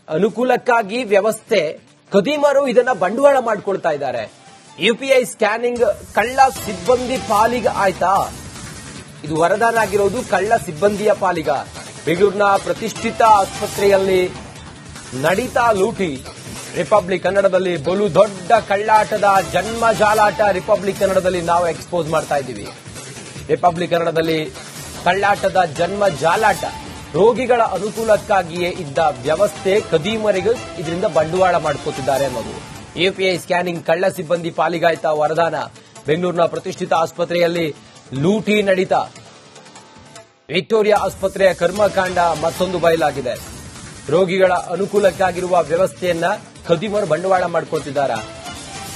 ಅನುಕೂಲಕ್ಕಾಗಿ ವ್ಯವಸ್ಥೆ ಖದೀಮರು ಇದನ್ನ ಬಂಡವಾಳ ಮಾಡಿಕೊಳ್ತಾ ಇದ್ದಾರೆ. ಯುಪಿಐ ಸ್ಕ್ಯಾನಿಂಗ್ ಕಳ್ಳ ಸಿಬ್ಬಂದಿ ಪಾಲಿಗ ಆಯ್ತಾ? ಇದು ವರದಾನ ಆಗಿರೋದು ಕಳ್ಳ ಸಿಬ್ಬಂದಿಯ ಪಾಲಿಗ. ಬೆಂಗಳೂರಿನ ಪ್ರತಿಷ್ಠಿತ ಆಸ್ಪತ್ರೆಯಲ್ಲಿ ನಡೀತಾ ಲೂಟಿ. ರಿಪಬ್ಲಿಕ್ ಕನ್ನಡದಲ್ಲಿ ಬಲು ದೊಡ್ಡ ಕಳ್ಳಾಟದ ಜನ್ಮ ಜಾಲಾಟ ರಿಪಬ್ಲಿಕ್ ಕನ್ನಡದಲ್ಲಿ ನಾವು ಎಕ್ಸ್ಪೋಸ್ ಮಾಡ್ತಾ ಇದ್ದೀವಿ. ರಿಪಬ್ಲಿಕ್ ಕನ್ನಡದಲ್ಲಿ ಕಳ್ಳಾಟದ ಜನ್ಮ ಜಾಲಾಟ, ರೋಗಿಗಳ ಅನುಕೂಲಕ್ಕಾಗಿಯೇ ಇದ್ದ ವ್ಯವಸ್ಥೆ ಖದೀಮರಿಗೂ ಇದರಿಂದ ಬಂಡವಾಳ ಮಾಡ್ಕೋತಿದ್ದಾರೆ ಅನ್ನೋದು. ಯುಪಿಐ ಸ್ಕ್ಯಾನಿಂಗ್ ಕಳ್ಳ ಸಿಬ್ಬಂದಿ ಪಾಲಿಗಾಯ್ತಾ ವರದಾನ. ಬೆಂಗಳೂರಿನ ಪ್ರತಿಷ್ಠಿತ ಆಸ್ಪತ್ರೆಯಲ್ಲಿ ಲೂಟಿ ನಡೀತಾ. ವಿಕ್ಟೋರಿಯಾ ಆಸ್ಪತ್ರೆಯ ಕರ್ಮಕಾಂಡ ಮತ್ತೊಂದು ಬಯಲಾಗಿದೆ. ರೋಗಿಗಳ ಅನುಕೂಲಕ್ಕಾಗಿರುವ ವ್ಯವಸ್ಥೆಯನ್ನ ಖದೀಮರು ಬಂಡವಾಳ ಮಾಡ್ಕೊಳ್ತಿದ್ದಾರೆ.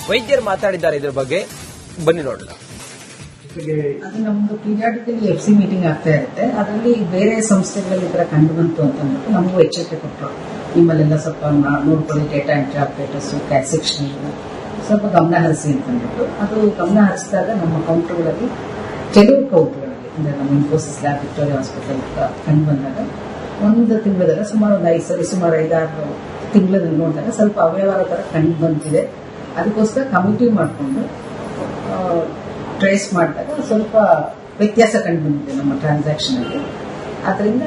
ವೈದ್ಯರು ಮಾತಾಡಿದ್ದಾರೆ ಇದರ ಬಗ್ಗೆ, ಬನ್ನಿ ನೋಡೋಣ. ಅದು ನಮ್ದು ಪೀರಿಯಾಡಿಕಲಿ FC ಮೀಟಿಂಗ್ ಆಗ್ತಾ ಇರುತ್ತೆ. ಅದರಲ್ಲಿ ಬೇರೆ ಸಂಸ್ಥೆಗಳಲ್ಲಿ ಈ ತರ ಕಂಡು ಬಂತು ಅಂತ ಅಂದ್ಬಿಟ್ಟು ನಮಗೂ ಎಚ್ಚರಿಕೆ ಕೊಟ್ಟರು. ನಿಮ್ಮಲ್ಲೆಲ್ಲ ಸ್ವಲ್ಪ ನೋಡ್ಕೊಳ್ಳಿ, data entry operators, cash section ಸ್ವಲ್ಪ ಗಮನ ಹರಿಸಿ ಅಂತ ಅಂದ್ಬಿಟ್ಟು ಅದು ಗಮನ ಹರಿಸಿದಾಗ ನಮ್ಮ ಕೌಂಟರ್ಗಳಲ್ಲಿ ಕೆಲವು ಕೌಂಟರ್ಗಳಲ್ಲಿ ಅಂದ್ರೆ ನಮ್ಮ ಇನ್ಫೋಸಿಸ್ ಲ್ಯಾಬ್, ವಿಕ್ಟೋರಿಯಾ ಹಾಸ್ಪಿಟಲ್ ಕಂಡು ಬಂದಾಗ ಒಂದು ತಿಂಗಳದಾಗ ಸುಮಾರು 5-6 ತಿಂಗಳಲ್ಲಿ ನೋಡಿದಾಗ ಸ್ವಲ್ಪ ಅವ್ಯವಹಾರ ತರ ಕಂಡು ಬಂದಿದೆ. ಅದಕ್ಕೋಸ್ಕರ ಕಮಿಟಿ ಮಾಡಿಕೊಂಡು ಟ್ರೇಸ್ ಮಾಡಿದಾಗ ಸ್ವಲ್ಪ ವ್ಯತ್ಯಾಸ ಕಂಡು ಬಂದಿದೆ ನಮ್ಮ ಟ್ರಾನ್ಸಾಕ್ಷನ್ ಅಲ್ಲಿ. ಅದರಿಂದ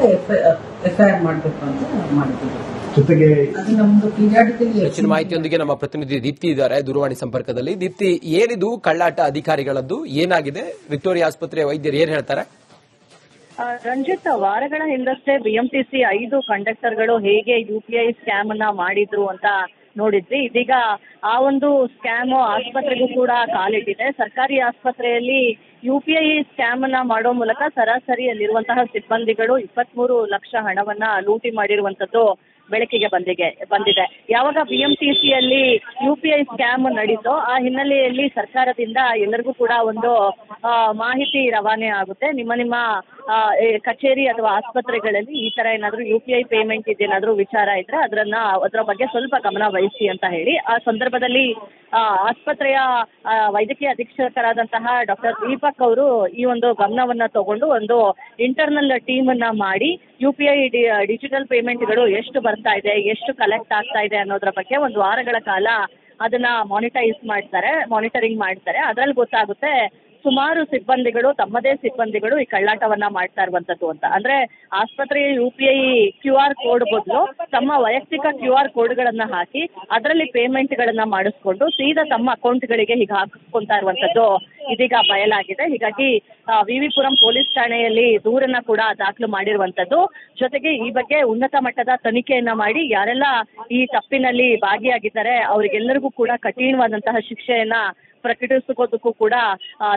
FIR ಮಾಡಬೇಕು ಅಂತ ಮಾಡಿದ್ದೀವಿ. ಜೊತೆಗೆ ಅದು ನಮ್ದು ಪೀರಿಯಾಡಿಕಲಿ ಹೆಚ್ಚಿನ ಮಾಹಿತಿಯೊಂದಿಗೆ ನಮ್ಮ ಪ್ರತಿನಿಧಿ ದೀಪ್ತಿ ಇದ್ದಾರೆ ದೂರವಾಣಿ ಸಂಪರ್ಕದಲ್ಲಿ. ದೀಪ್ತಿ, ಏನಿದು ಕಳ್ಳಾಟ ಅಧಿಕಾರಿಗಳದ್ದು, ಏನಾಗಿದೆ? ವಿಕ್ಟೋರಿಯಾ ಆಸ್ಪತ್ರೆಯ ವೈದ್ಯರು ಏನ್ ಹೇಳ್ತಾರೆ? ರಂಜಿತ್, ವಾರಗಳ ಹಿಂದಷ್ಟೇ BMTC 5 ಕಂಡಕ್ಟರ್ಗಳು ಹೇಗೆ UPI ಸ್ಕ್ಯಾಮ್ ಅನ್ನ ಮಾಡಿದ್ರು ಅಂತ ನೋಡಿದ್ವಿ. ಇದೀಗ ಆ ಒಂದು ಸ್ಕ್ಯಾಮ್ ಆಸ್ಪತ್ರೆಗೂ ಕೂಡ ಕಾಲಿಟ್ಟಿದೆ. ಸರ್ಕಾರಿ ಆಸ್ಪತ್ರೆಯಲ್ಲಿ UPI ಸ್ಕ್ಯಾಮ್ ಅನ್ನ ಮಾಡೋ ಮೂಲಕ ಸರಾಸರಿ ಅಲ್ಲಿರುವಂತಹ ಸಿಬ್ಬಂದಿಗಳು 23 ಲಕ್ಷ ಹಣವನ್ನ ಲೂಟಿ ಮಾಡಿರುವಂತದ್ದು ಬೆಳಕಿಗೆ ಬಂದಿದೆ. ಯಾವಾಗ BMTCಯಲ್ಲಿ UPI ಸ್ಕ್ಯಾಮ್ ನಡೀತೋ ಆ ಹಿನ್ನೆಲೆಯಲ್ಲಿ ಸರ್ಕಾರದಿಂದ ಎಲ್ಲರಿಗೂ ಕೂಡ ಒಂದು ಮಾಹಿತಿ ರವಾನೆ ಆಗುತ್ತೆ. ನಿಮ್ಮ ಕಚೇರಿ ಅಥವಾ ಆಸ್ಪತ್ರೆಗಳಲ್ಲಿ ಈ ತರ ಏನಾದ್ರು UPI ಪೇಮೆಂಟ್ ಇದೇನಾದ್ರೂ ವಿಚಾರ ಇದ್ರೆ ಅದರ ಬಗ್ಗೆ ಸ್ವಲ್ಪ ಗಮನ ವಹಿಸಿ ಅಂತ ಹೇಳಿ ಆ ಸಂದರ್ಭದಲ್ಲಿ ಆಸ್ಪತ್ರೆಯ ವೈದ್ಯಕೀಯ ಅಧೀಕ್ಷಕರಾದಂತಹ ಡಾಕ್ಟರ್ ದೀಪಕ್ ಅವರು ಈ ಒಂದು ಗಮನವನ್ನ ತಗೊಂಡು ಒಂದು ಇಂಟರ್ನಲ್ ಟೀಮ್ ಅನ್ನ ಮಾಡಿ UPI ಡಿಜಿಟಲ್ ಪೇಮೆಂಟ್ಗಳು ಎಷ್ಟು ಬರ್ತಾ ಇದೆ, ಎಷ್ಟು ಕಲೆಕ್ಟ್ ಆಗ್ತಾ ಇದೆ ಅನ್ನೋದ್ರ ಬಗ್ಗೆ ಒಂದು ವಾರಗಳ ಕಾಲ ಅದನ್ನ ಮಾನಿಟರಿಂಗ್ ಮಾಡ್ತಾರೆ. ಅದ್ರಲ್ಲಿ ಗೊತ್ತಾಗುತ್ತೆ ಸುಮಾರು ಸಿಬ್ಬಂದಿಗಳು ತಮ್ಮದೇ ಸಿಬ್ಬಂದಿಗಳು ಈ ಕಳ್ಳಾಟವನ್ನ ಮಾಡ್ತಾ ಇರುವಂತದ್ದು ಅಂತ. ಅಂದ್ರೆ ಆಸ್ಪತ್ರೆಯ UPI QR ಕೋಡ್ ಬದಲು ತಮ್ಮ ವೈಯಕ್ತಿಕ QR ಕೋಡ್ಗಳನ್ನ ಹಾಕಿ ಅದರಲ್ಲಿ ಪೇಮೆಂಟ್ ಗಳನ್ನ ಮಾಡಿಸ್ಕೊಂಡು ಸೀದಾ ತಮ್ಮ ಅಕೌಂಟ್ಗಳಿಗೆ ಹೀಗೆ ಹಾಕಿಸ್ಕೊಂತಾ ಇರುವಂತದ್ದು ಇದೀಗ ಬಯಲಾಗಿದೆ. ಹೀಗಾಗಿ ವಿವಿಪುರಂ ಪೊಲೀಸ್ ಠಾಣೆಯಲ್ಲಿ ದೂರನ್ನ ಕೂಡ ದಾಖಲು ಮಾಡಿರುವಂತದ್ದು. ಜೊತೆಗೆ ಈ ಬಗ್ಗೆ ಉನ್ನತ ಮಟ್ಟದ ತನಿಖೆಯನ್ನ ಮಾಡಿ ಯಾರೆಲ್ಲ ಈ ತಪ್ಪಿನಲ್ಲಿ ಭಾಗಿಯಾಗಿದ್ದಾರೆ ಅವರಿಗೆಲ್ಲರಿಗೂ ಕೂಡ ಕಠಿಣವಾದಂತಹ ಶಿಕ್ಷೆಯನ್ನ ಪ್ರಕಟಿಸೋದಕ್ಕೂ ಕೂಡ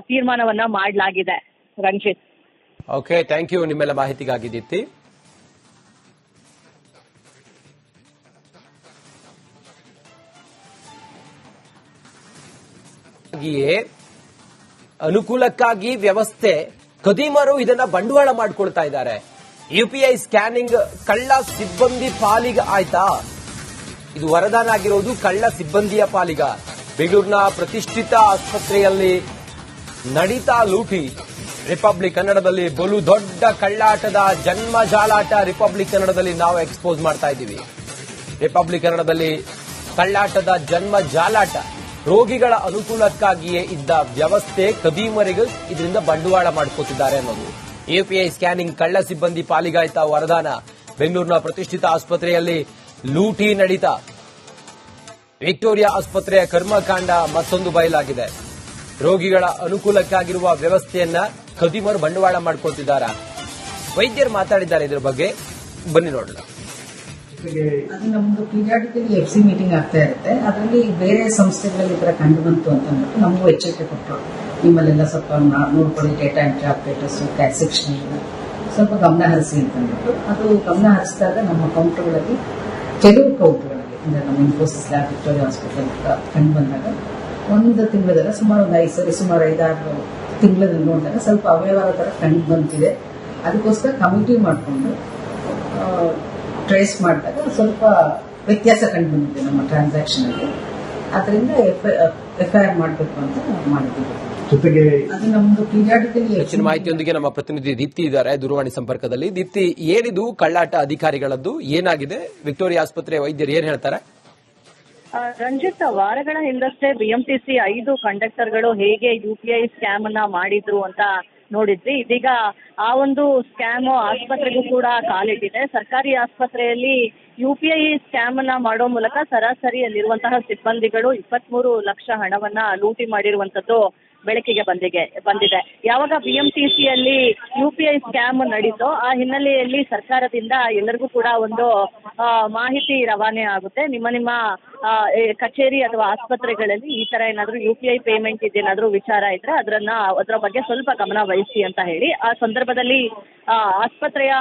ತೀರ್ಮಾನವನ್ನ ಮಾಡಲಾಗಿದೆ. ರಂಜಿತ್, ಓಕೆ, ಥ್ಯಾಂಕ್ ಯು ನಿಮ್ಮೆಲ್ಲ ಮಾಹಿತಿಗಾಗಿ ದೀಪ್ತಿ. ಅನುಕೂಲಕ್ಕಾಗಿ ವ್ಯವಸ್ಥೆ ಖದೀಮರು ಇದನ್ನ ಬಂಡವಾಳ ಮಾಡಿಕೊಳ್ತಾ ಇದ್ದಾರೆ. UPI ಸ್ಕ್ಯಾನಿಂಗ್ ಕಳ್ಳ ಸಿಬ್ಬಂದಿ ಪಾಲಿಗ ಆಯ್ತಾ? ಇದು ವರದಾನ ಆಗಿರೋದು ಕಳ್ಳ ಸಿಬ್ಬಂದಿಯ ಪಾಲಿಗ. ಬೆಂಗಳೂರಿನ ಪ್ರತಿಷ್ಠಿತ ಆಸ್ಪತ್ರೆಯಲ್ಲಿ ನಡೀತಾ ಲೂಟಿ. ರಿಪಬ್ಲಿಕ್ ಕನ್ನಡದಲ್ಲಿ ಬಲು ದೊಡ್ಡ ಕಳ್ಳಾಟದ ಜನ್ಮ ಜಾಲಾಟ ರಿಪಬ್ಲಿಕ್ ಕನ್ನಡದಲ್ಲಿ ನಾವು ಎಕ್ಸ್ಪೋಸ್ ಮಾಡ್ತಾ ಇದ್ದೀವಿ. ರಿಪಬ್ಲಿಕ್ ಕನ್ನಡದಲ್ಲಿ ಕಳ್ಳಾಟದ ಜನ್ಮ ಜಾಲಾಟ, ರೋಗಿಗಳ ಅನುಕೂಲಕ್ಕಾಗಿಯೇ ಇದ್ದ ವ್ಯವಸ್ಥೆ ಖದೀಮರಿಗೂ ಇದರಿಂದ ಬಂಡವಾಳ ಮಾಡ್ಕೋತಿದ್ದಾರೆ ಅನ್ನೋದು. UPI ಸ್ಕ್ಯಾನಿಂಗ್ ಕಳ್ಳ ಸಿಬ್ಬಂದಿ ಪಾಲಿಗಾಯ್ತಾ ವರದಾನ. ಬೆಂಗಳೂರಿನ ಪ್ರತಿಷ್ಠಿತ ಆಸ್ಪತ್ರೆಯಲ್ಲಿ ಲೂಟಿ ನಡೀತಾ. ವಿಕ್ಟೋರಿಯಾ ಆಸ್ಪತ್ರೆಯ ಕರ್ಮಕಾಂಡ ಮತ್ತೊಂದು ಬಯಲಾಗಿದೆ. ರೋಗಿಗಳ ಅನುಕೂಲಕ್ಕಾಗಿರುವ ವ್ಯವಸ್ಥೆಯನ್ನ ಖದೀಮರು ಬಂಡವಾಳ ಮಾಡ್ಕೊಳ್ತಿದ್ದಾರೆ. ವೈದ್ಯರು ಮಾತಾಡಿದ್ದಾರೆ ಇದರ ಬಗ್ಗೆ, ಬನ್ನಿ ನೋಡೋಣ. ಅದು ನಮ್ದು ಪೀರಿಯಾಡಿಕಲಿ FC ಮೀಟಿಂಗ್ ಆಗ್ತಾ ಇರುತ್ತೆ. ಅದರಲ್ಲಿ ಬೇರೆ ಸಂಸ್ಥೆಗಳಲ್ಲಿ ಈ ತರ ಕಂಡು ಬಂತು ಅಂತ ಅಂದ್ಬಿಟ್ಟು ನಮಗೂ ಎಚ್ಚರಿಕೆ ಕೊಟ್ಟರು. ನಿಮ್ಮಲ್ಲೆಲ್ಲ ಸ್ವಲ್ಪ ನೋಡ್ಕೊಳ್ಳಿ, data entry operators, cash section ಸ್ವಲ್ಪ ಗಮನ ಹರಿಸಿ ಅಂತ ಅಂದ್ಬಿಟ್ಟು ಅದು ಗಮನ ಹರಿಸಿದಾಗ ನಮ್ಮ ಕೌಂಟರ್ಗಳಲ್ಲಿ ಕೆಲವು ಕೌಂಟರ್ಗಳಲ್ಲಿ ಅಂದ್ರೆ ನಮ್ಮ ಇನ್ಫೋಸಿಸ್ ಲ್ಯಾಬ್, ವಿಕ್ಟೋರಿಯಾ ಹಾಸ್ಪಿಟಲ್ ಕಂಡು ಬಂದಾಗ ಒಂದು ತಿಂಗಳದಾಗ ಸುಮಾರು 5-6 ತಿಂಗಳಲ್ಲಿ ನೋಡಿದಾಗ ಸ್ವಲ್ಪ ಅವ್ಯವಹಾರ ತರ ಕಂಡು ಬಂದಿದೆ. ಅದಕ್ಕೋಸ್ಕರ ಕಮಿಟಿ ಮಾಡಿಕೊಂಡು ಟ್ರೇಸ್ ಮಾಡಿದಾಗ ಸ್ವಲ್ಪ ವ್ಯತ್ಯಾಸ ಕಂಡು ಬಂದಿದೆ ನಮ್ಮ ಟ್ರಾನ್ಸಾಕ್ಷನ್ ಅಲ್ಲಿ. ಅದರಿಂದ FIR ಮಾಡಬೇಕು ಅಂತ ಮಾಡಿದ್ದೀವಿ. ಜೊತೆಗೆ ಅದು ನಮ್ದು ಪೀರಿಯಾಡಿಕಲಿ ಹೆಚ್ಚಿನ ಮಾಹಿತಿಯೊಂದಿಗೆ ನಮ್ಮ ಪ್ರತಿನಿಧಿ ದೀಪ್ತಿ ಇದ್ದಾರೆ ದೂರವಾಣಿ ಸಂಪರ್ಕದಲ್ಲಿ. ದೀಪ್ತಿ, ಏನಿದು ಕಳ್ಳಾಟ ಅಧಿಕಾರಿಗಳದ್ದು, ಏನಾಗಿದೆ? ವಿಕ್ಟೋರಿಯಾ ಆಸ್ಪತ್ರೆ ವೈದ್ಯರು ಏನ್ ಹೇಳ್ತಾರೆ? ರಂಜಿತ್, ವಾರಗಳ ಹಿಂದಷ್ಟೇ ಬಿಎಂಟಿಸಿ 5 ಕಂಡಕ್ಟರ್ಗಳು ಹೇಗೆ ಯುಪಿಐ ಸ್ಕ್ಯಾಮ್ ಅನ್ನ ಮಾಡಿದ್ರು ಅಂತ ನೋಡಿದ್ವಿ. ಇದೀಗ ಆ ಒಂದು ಸ್ಕ್ಯಾಮ್ ಆಸ್ಪತ್ರೆಗೂ ಕೂಡ ಕಾಲಿಟ್ಟಿದೆ. ಸರ್ಕಾರಿ ಆಸ್ಪತ್ರೆಯಲ್ಲಿ ಯುಪಿಐ ಸ್ಕ್ಯಾಮ್ ಅನ್ನ ಮಾಡೋ ಮೂಲಕ ಸರಾಸರಿಯಲ್ಲಿರುವಂತಹ ಸಿಬ್ಬಂದಿಗಳು 23 ಲಕ್ಷ ಹಣವನ್ನ ಲೂಟಿ ಮಾಡಿರುವಂತದ್ದು ಬೆಳಕಿಗೆ ಬಂದಿದೆ. ಯಾವಾಗ ಬಿಎಂಟಿಸಿಯಲ್ಲಿ ಯುಪಿಐ ಸ್ಕ್ಯಾಮ್ ನಡೀತೋ ಆ ಹಿನ್ನೆಲೆಯಲ್ಲಿ ಸರ್ಕಾರದಿಂದ ಎಲ್ಲರಿಗೂ ಕೂಡ ಒಂದು ಮಾಹಿತಿ ರವಾನೆ ಆಗುತ್ತೆ. ನಿಮ್ಮ ಕಚೇರಿ ಅಥವಾ ಆಸ್ಪತ್ರೆಗಳಲ್ಲಿ ಈ ತರ ಏನಾದ್ರು ಯುಪಿಐ ಪೇಮೆಂಟ್ ಇದೇನಾದ್ರೂ ವಿಚಾರ ಇದ್ರೆ ಅದರ ಬಗ್ಗೆ ಸ್ವಲ್ಪ ಗಮನ ವಹಿಸಿ ಅಂತ ಹೇಳಿ ಆ ಸಂದರ್ಭದಲ್ಲಿ ಆಸ್ಪತ್ರೆಯ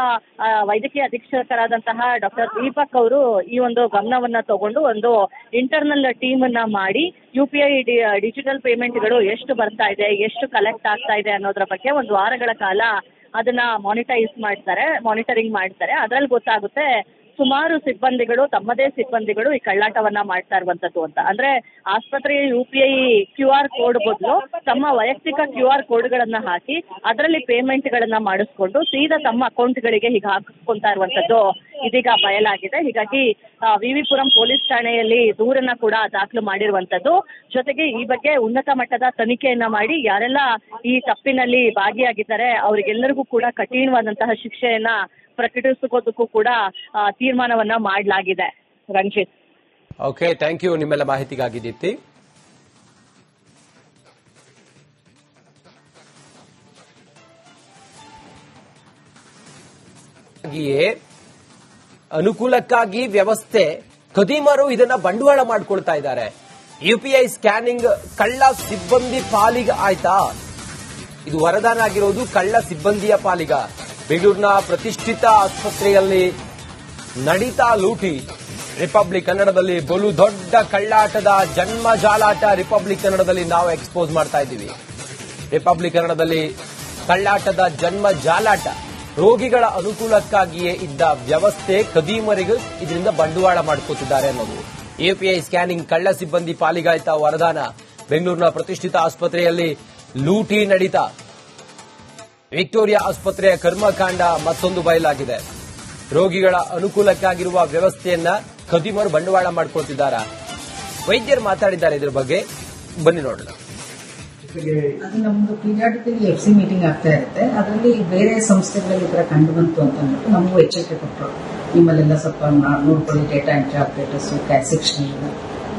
ವೈದ್ಯಕೀಯ ಅಧೀಕ್ಷಕರಾದಂತಹ ಡಾಕ್ಟರ್ ದೀಪಕ್ ಅವರು ಈ ಒಂದು ಗಮನವನ್ನ ತಗೊಂಡು ಒಂದು ಇಂಟರ್ನಲ್ ಟೀಮ್ ಅನ್ನ ಮಾಡಿ ಯುಪಿಐ ಡಿಜಿಟಲ್ ಪೇಮೆಂಟ್ಗಳು ಎಷ್ಟು ಬರ್ತಾ ಇದೆ, ಎಷ್ಟು ಕಲೆಕ್ಟ್ ಆಗ್ತಾ ಇದೆ ಅನ್ನೋದ್ರ ಬಗ್ಗೆ ಒಂದು ವಾರಗಳ ಕಾಲ ಅದನ್ನ ಮಾನಿಟರಿಂಗ್ ಮಾಡ್ತಾರೆ. ಅದ್ರಲ್ಲಿ ಗೊತ್ತಾಗುತ್ತೆ ಸುಮಾರು ಸಿಬ್ಬಂದಿಗಳು ತಮ್ಮದೇ ಸಿಬ್ಬಂದಿಗಳು ಈ ಕಳ್ಳಾಟವನ್ನ ಮಾಡ್ತಾ ಇರುವಂತದ್ದು ಅಂತ. ಅಂದ್ರೆ ಆಸ್ಪತ್ರೆಯ ಯುಪಿಐ QR ಕೋಡ್ ಬದಲು ತಮ್ಮ ವೈಯಕ್ತಿಕ QR ಕೋಡ್ಗಳನ್ನ ಹಾಕಿ ಅದರಲ್ಲಿ ಪೇಮೆಂಟ್ ಗಳನ್ನ ಮಾಡಿಸ್ಕೊಂಡು ಸೀದಾ ತಮ್ಮ ಅಕೌಂಟ್ಗಳಿಗೆ ಹೀಗೆ ಹಾಕಿಸ್ಕೊಂತಾ ಇರುವಂತದ್ದು ಇದೀಗ ಬಯಲಾಗಿದೆ. ಹೀಗಾಗಿ ವಿವಿಪುರಂ ಪೊಲೀಸ್ ಠಾಣೆಯಲ್ಲಿ ದೂರನ್ನ ಕೂಡ ದಾಖಲು ಮಾಡಿರುವಂತದ್ದು. ಜೊತೆಗೆ ಈ ಬಗ್ಗೆ ಉನ್ನತ ಮಟ್ಟದ ತನಿಖೆಯನ್ನ ಮಾಡಿ ಯಾರೆಲ್ಲ ಈ ತಪ್ಪಿನಲ್ಲಿ ಭಾಗಿಯಾಗಿದ್ದಾರೆ ಅವರಿಗೆಲ್ಲರಿಗೂ ಕೂಡ ಕಠಿಣವಾದಂತಹ ಶಿಕ್ಷೆಯನ್ನ ಪ್ರಕಟಿಸೋದಕ್ಕೂ ಕೂಡ ತೀರ್ಮಾನವನ್ನ ಮಾಡಲಾಗಿದೆ. ರಂಜಿತ್. ಓಕೆ, ಥ್ಯಾಂಕ್ ಯು ನಿಮ್ಮೆಲ್ಲ ಮಾಹಿತಿಗಾಗಿ ದೀಪ್ತಿ. ಅನುಕೂಲಕ್ಕಾಗಿ ವ್ಯವಸ್ಥೆ, ಖದೀಮರು ಇದನ್ನ ಬಂಡವಾಳ ಮಾಡ್ಕೊಳ್ತಾ ಇದ್ದಾರೆ. ಯುಪಿಐ ಸ್ಕ್ಯಾನಿಂಗ್ ಕಳ್ಳ ಸಿಬ್ಬಂದಿ ಪಾಲಿಗೆ ಆಯ್ತಾ? ಇದು ವರದಾನ ಆಗಿರೋದು ಕಳ್ಳ ಸಿಬ್ಬಂದಿಯ ಪಾಲಿಗ. ಬೆಂಗಳೂರಿನ ಪ್ರತಿಷ್ಠಿತ ಆಸ್ಪತ್ರೆಯಲ್ಲಿ ನಡೀತಾ ಲೂಟಿ. ರಿಪಬ್ಲಿಕ್ ಕನ್ನಡದಲ್ಲಿ ಬಲು ದೊಡ್ಡ ಕಳ್ಳಾಟದ ಜನ್ಮ ಜಾಲಾಟ ರಿಪಬ್ಲಿಕ್ ಕನ್ನಡದಲ್ಲಿ ನಾವು ಎಕ್ಸ್ಪೋಸ್ ಮಾಡ್ತಾ ಇದ್ದೀವಿ. ರಿಪಬ್ಲಿಕ್ ಕನ್ನಡದಲ್ಲಿ ಕಳ್ಳಾಟದ ಜನ್ಮ ಜಾಲಾಟ, ರೋಗಿಗಳ ಅನುಕೂಲಕ್ಕಾಗಿಯೇ ಇದ್ದ ವ್ಯವಸ್ಥೆ ಖದೀಮರಿಗೂ ಇದರಿಂದ ಬಂಡವಾಳ ಮಾಡ್ಕೋತಿದ್ದಾರೆ ಅನ್ನೋದು. ಯುಪಿಐ ಸ್ಕ್ಯಾನಿಂಗ್ ಕಳ್ಳ ಸಿಬ್ಬಂದಿ ಪಾಲಿಗಾಯ್ತಾ ವರದಾನ. ಬೆಂಗಳೂರಿನ ಪ್ರತಿಷ್ಠಿತ ಆಸ್ಪತ್ರೆಯಲ್ಲಿ ಲೂಟಿ ನಡೀತಾ. ವಿಕ್ಟೋರಿಯಾ ಆಸ್ಪತ್ರೆಯ ಕರ್ಮಕಾಂಡ ಮತ್ತೊಂದು ಬಯಲಾಗಿದೆ. ರೋಗಿಗಳ ಅನುಕೂಲಕ್ಕಾಗಿರುವ ವ್ಯವಸ್ಥೆಯನ್ನ ಖದೀಮರು ಬಂಡವಾಳ ಮಾಡ್ಕೊಳ್ತಿದ್ದಾರಾ? ವೈದ್ಯರು ಮಾತಾಡಿದ್ದಾರೆ ಇದ್ರ ಬಗ್ಗೆ, ಬನ್ನಿ ನೋಡೋಣ. ಅದು ನಮ್ದು ಪೀರಿಯಾಡಿಕಲಿ FC ಮೀಟಿಂಗ್ ಆಗ್ತಾ ಇರುತ್ತೆ. ಅದರಲ್ಲಿ ಬೇರೆ ಸಂಸ್ಥೆಗಳಲ್ಲಿ ಈ ತರ ಕಂಡು ಬಂತು ಅಂತ ಅಂದ್ಬಿಟ್ಟು ನಮಗೂ ಎಚ್ಚರಿಕೆ ಕೊಟ್ಟರು. ನಿಮ್ಮಲ್ಲೆಲ್ಲ ಸ್ವಲ್ಪ ನೋಡ್ಕೊಳ್ಳಿ, data entry operators, cash section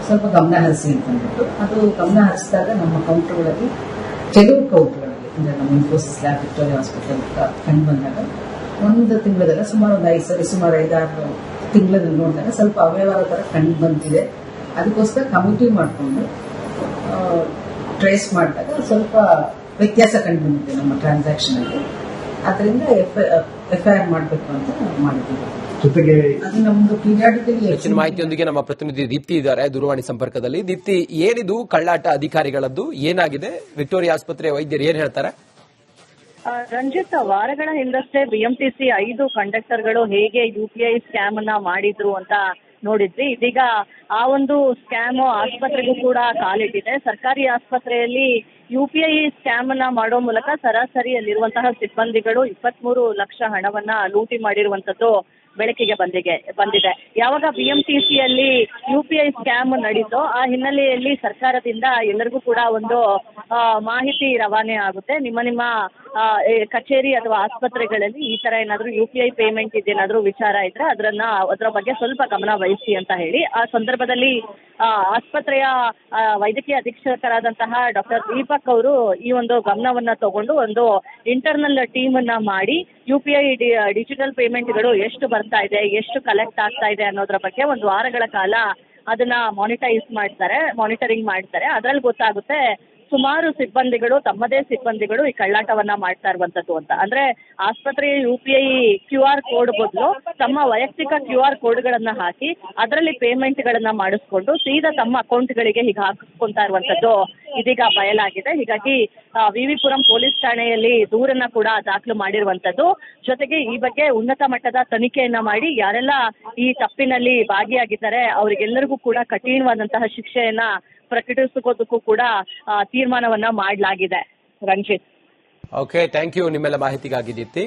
ಸ್ವಲ್ಪ ಗಮನ ಹರಿಸಿ ಅಂತ ಅಂದ್ಬಿಟ್ಟು ಅದು ಗಮನ ಹರಿಸಿದಾಗ ನಮ್ಮ ಕೌಂಟರ್ಗಳಲ್ಲಿ ಕೆಲವು ಕೌಂಟರ್ಗಳಲ್ಲಿ ಅಂದ್ರೆ ನಮ್ಮ ಇನ್ಫೋಸಿಸ್ ಲ್ಯಾಬ್ ವಿಕ್ಟೋರಿಯಾ ಹಾಸ್ಪಿಟಲ್ ಕಂಡು ಬಂದಾಗ ಒಂದು ತಿಂಗಳಲ್ಲ ಸುಮಾರು 5-6 ತಿಂಗಳಲ್ಲಿ ನೋಡಿದಾಗ ಸ್ವಲ್ಪ ಅವ್ಯವಹಾರ ತರ ಕಂಡು ಬಂದಿದೆ. ಅದಕ್ಕೋಸ್ಕರ ಕಮಿಟಿ ಮಾಡಿಕೊಂಡು ಟ್ರೇಸ್ ಮಾಡಿದಾಗ ಸ್ವಲ್ಪ ವ್ಯತ್ಯಾಸ ಕಂಡು ಬಂದಿದೆ ನಮ್ಮ ಟ್ರಾನ್ಸಾಕ್ಷನ್ ಅಲ್ಲಿ. ಅದರಿಂದ FIR ಮಾಡಬೇಕು ಅಂತ ಮಾಡಿದ್ದೀವಿ. ಜೊತೆಗೆ ಅದು ನಮ್ದು ಪೀರಿಯಾಡಿಕಲಿ ಹೆಚ್ಚಿನ ಮಾಹಿತಿಯೊಂದಿಗೆ ನಮ್ಮ ಪ್ರತಿನಿಧಿ ದೀಪ್ತಿ ಇದ್ದಾರೆ ದೂರವಾಣಿ ಸಂಪರ್ಕದಲ್ಲಿ. ದೀಪ್ತಿ, ಏನಿದು ಕಳ್ಳಾಟ ಅಧಿಕಾರಿಗಳದ್ದು, ಏನಾಗಿದೆ? ವಿಕ್ಟೋರಿಯಾ ಆಸ್ಪತ್ರೆ ವೈದ್ಯರು ಏನ್ ಹೇಳ್ತಾರೆ? ರಂಜಿತ್, ವಾರಗಳ ಹಿಂದಷ್ಟೇ ಬಿಎಂಟಿಸಿ 5 ಕಂಡಕ್ಟರ್ಗಳು ಹೇಗೆ ಯುಪಿಐ ಸ್ಕ್ಯಾಮ್ ಅನ್ನ ಮಾಡಿದ್ರು ಅಂತ ನೋಡಿದ್ವಿ. ಇದೀಗ ಆ ಒಂದು ಸ್ಕ್ಯಾಮ್ ಆಸ್ಪತ್ರೆಗೂ ಕೂಡ ಕಾಲಿಟ್ಟಿದೆ. ಸರ್ಕಾರಿ ಆಸ್ಪತ್ರೆಯಲ್ಲಿ ಯುಪಿಐ ಸ್ಕ್ಯಾಮ್ ಅನ್ನ ಮಾಡೋ ಮೂಲಕ ಸರಾಸರಿಯಲ್ಲಿರುವಂತಹ ಸಿಬ್ಬಂದಿಗಳು 23 ಲಕ್ಷ ಹಣವನ್ನ ಲೂಟಿ ಮಾಡಿರುವಂತದ್ದು ಬೆಳಕಿಗೆ ಬಂದಿದೆ. ಯಾವಾಗ ಬಿಎಂಟಿಸಿಯಲ್ಲಿ ಯುಪಿಐ ಸ್ಕ್ಯಾಮ್ ನಡೀತೋ ಆ ಹಿನ್ನೆಲೆಯಲ್ಲಿ ಸರ್ಕಾರದಿಂದ ಎಲ್ಲರಿಗೂ ಕೂಡ ಒಂದು ಮಾಹಿತಿ ರವಾನೆ ಆಗುತ್ತೆ. ನಿಮ್ಮ ಕಚೇರಿ ಅಥವಾ ಆಸ್ಪತ್ರೆಗಳಲ್ಲಿ ಈ ತರ ಏನಾದ್ರು ಯುಪಿಐ ಪೇಮೆಂಟ್ ಇದೇನಾದ್ರೂ ವಿಚಾರ ಇದ್ರೆ ಅದರ ಬಗ್ಗೆ ಸ್ವಲ್ಪ ಗಮನ ವಹಿಸಿ ಅಂತ ಹೇಳಿ ಆ ಸಂದರ್ಭದಲ್ಲಿ ಆಸ್ಪತ್ರೆಯ ವೈದ್ಯಕೀಯ ಅಧೀಕ್ಷಕರಾದಂತಹ ಡಾಕ್ಟರ್ ದೀಪಕ್ ಅವರು ಈ ಒಂದು ಗಮನವನ್ನ ತಗೊಂಡು ಒಂದು ಇಂಟರ್ನಲ್ ಟೀಮ್ ಅನ್ನ ಮಾಡಿ ಯುಪಿಐ ಡಿಜಿಟಲ್ ಪೇಮೆಂಟ್ಗಳು ಎಷ್ಟು ಬರ್ತಾ ಇದೆ, ಎಷ್ಟು ಕಲೆಕ್ಟ್ ಆಗ್ತಾ ಇದೆ ಅನ್ನೋದ್ರ ಬಗ್ಗೆ ಒಂದು ವಾರಗಳ ಕಾಲ ಅದನ್ನ ಮಾನಿಟರಿಂಗ್ ಮಾಡ್ತಾರೆ. ಅದ್ರಲ್ಲಿ ಗೊತ್ತಾಗುತ್ತೆ ಸುಮಾರು ಸಿಬ್ಬಂದಿಗಳು ತಮ್ಮದೇ ಸಿಬ್ಬಂದಿಗಳು ಈ ಕಳ್ಳಾಟವನ್ನ ಮಾಡ್ತಾ ಇರುವಂತದ್ದು ಅಂತ. ಅಂದ್ರೆ ಆಸ್ಪತ್ರೆಯ ಯುಪಿಐ QR ಕೋಡ್ ಬದಲು ತಮ್ಮ ವೈಯಕ್ತಿಕ QR ಕೋಡ್ಗಳನ್ನ ಹಾಕಿ ಅದರಲ್ಲಿ ಪೇಮೆಂಟ್ ಗಳನ್ನ ಮಾಡಿಸ್ಕೊಂಡು ಸೀದಾ ತಮ್ಮ ಅಕೌಂಟ್ಗಳಿಗೆ ಹೀಗೆ ಹಾಕಿಸ್ಕೊಂತಾ ಇರುವಂತದ್ದು ಇದೀಗ ಬಯಲಾಗಿದೆ. ಹೀಗಾಗಿ ವಿವಿಪುರಂ ಪೊಲೀಸ್ ಠಾಣೆಯಲ್ಲಿ ದೂರನ್ನ ಕೂಡ ದಾಖಲು ಮಾಡಿರುವಂತದ್ದು. ಜೊತೆಗೆ ಈ ಬಗ್ಗೆ ಉನ್ನತ ಮಟ್ಟದ ತನಿಖೆಯನ್ನ ಮಾಡಿ ಯಾರೆಲ್ಲ ಈ ತಪ್ಪಿನಲ್ಲಿ ಭಾಗಿಯಾಗಿದ್ದಾರೆ ಅವರಿಗೆಲ್ಲರಿಗೂ ಕೂಡ ಕಠಿಣವಾದಂತಹ ಶಿಕ್ಷೆಯನ್ನ ಪ್ರಕಟಿಸೋದಕ್ಕೂ ಕೂಡ ತೀರ್ಮಾನವನ್ನ ಮಾಡಲಾಗಿದೆ. ರಂಜಿತ್. ಓಕೆ, ಥ್ಯಾಂಕ್ ಯು ನಿಮ್ಮೆಲ್ಲ ಮಾಹಿತಿಗಾಗಿ ದೀಪ್ತಿ.